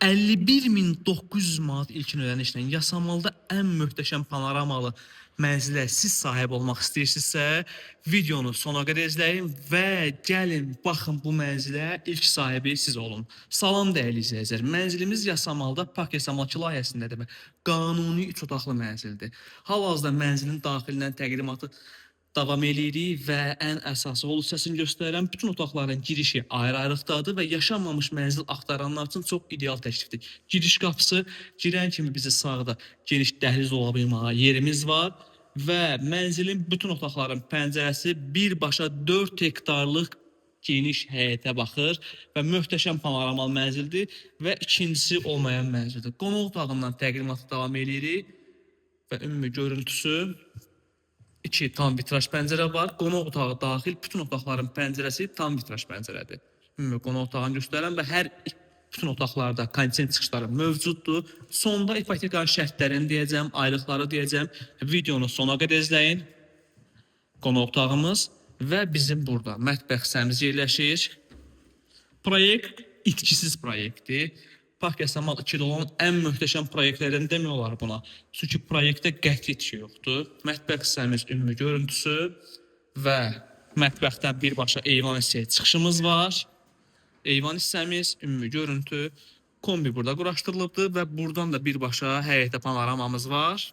51.900 manat ilkin ödənişlə Yasamalda ən möhtəşəm panoramalı mənzilə siz sahib olmaq istəyirsinizsə, videonu sona qədər izləyin və gəlin baxın bu mənzilə ilk sahibi siz olun. Salam dəyərli izləyicilər. Mənzilimiz Yasamalda Park Yasamal layihəsindədir və qanuni 3 otaqlı mənzildir. Hal-hazırda mənzilin daxilindən təqdimatı davam edirik və ən əsası ol hissəsini göstərən bütün otaqların girişi ayrı-ayrılıqdadır və yaşanmamış mənzil axtaranlar üçün çox ideal təklifdir. Giriş qapısı girən kimi bizi sağda geniş dəhliz dolabı yerimiz var və mənzilin bütün otaqların pəncərəsi birbaşa 4 hektarlıq geniş həyətə baxır və möhtəşəm panoramalı mənzildir və ikincisi olmayan mənzildir. Qonaq otağından təqdimatı davam edirik və ümumi görüntüsü 2 tam vitraj pəncərə var. Qonaq otağı daxil bütün otaqların pəncərəsi tam vitraj pəncərədir. Ümumi qonaq otağını göstərən və hər bütün otaqlarda kondisioner çıxışları mövcuddur. Sonda ipotekanın şərtlərini deyəcəm, aylıqları deyəcəm. Videonu sona qədər izləyin. Qonaq otağımız və bizim burada mətbəx hissəmiz yerləşir. Proyekt itkisiz proyektdir. Park Yasamal 2-də olan ən möhtəşəm proyektlərdən demək olar buna. Çünki proyektdə qəti itki yoxdur. Mətbəx hissəmiz ümumi görüntüsü və mətbəxdən birbaşa eyvan hissəyə çıxışımız var. Eyvan hissəmiz ümumi görüntü. Kombi burada quraşdırılıbdır və buradan da birbaşa həyətə panoramamız var.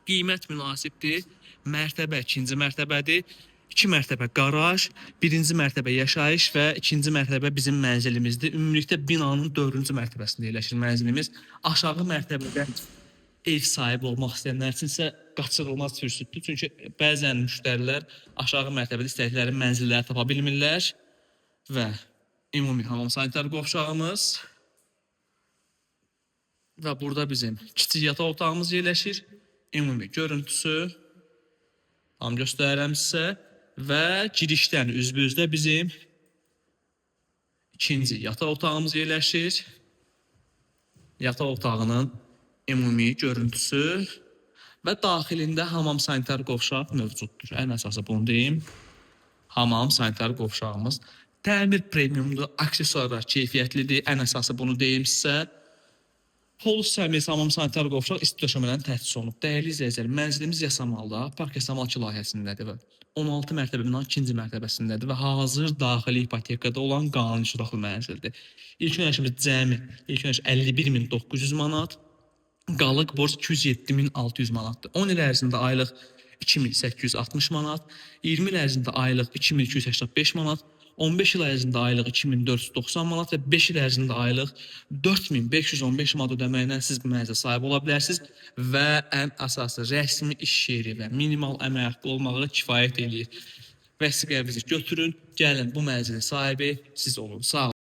Qiymət münasibdir. Mərtəbə 2-ci mərtəbədir. 2 mərtəbə qaraj, 1-ci mərtəbə yaşayış və 2-ci mərtəbə bizim mənzilimizdir. Ümumilikdə binanın 4-cü mərtəbəsində yerləşir mənzilimiz. Aşağı mərtəbədə ev sahibi olmaq istəyənlər üçün isə qaçırılmaz fürsətdir. Çünki bəzən müştərilər aşağı mərtəbədə istədikləri mənzilləri tapa bilmirlər və ümumi hamam sanitar qovşağımız və burada bizim kiçik yataq otağımız yerləşir. Ümumi görüntüsü tam göstərirəm sizə. Və girişdən üzbüzdə bizim ikinci yataq otağımız yerləşir. Yataq otağının ümumi görüntüsü və daxilində hamam sanitar qovşaq mövcuddur. Ən əsası bunu deyim. Hamam sanitar qovşağımız təmir premiumdur, aksesuarlar keyfiyyətlidir. Ən əsası bunu deyim sizə. Pol hissəmiz hamam sanitar qovşaq isti döşəmədən təchiz olunub. Dəyərli izləyicilər, mənzilimiz Yasamalda Park Yasamal layihəsindədir və 16 mərtəbə binanın 2-ci mərtəbəsindədir və hazır daxili ipotekada olan qanuni 3 otaqlı mənzildir. İlk ödənişimiz cəmi 51.900 manat, qalıq borc 207.600 manatdır. 10 il ərzində aylıq 2.860 manat, 20 il ərzində aylıq 2.285 manat, 15 il ərzində aylıq 2.490 manat və 5 il ərzində aylıq 4.515 manat ödəməklə siz bu mənzilə sahib ola bilərsiniz və ən əsası rəsmi iş yeri və minimal əmək haqqı olmağı kifayət eləyir. Vəsiqənizi götürün, gəlin bu mənzilin sahibi siz olun. Sağ olun.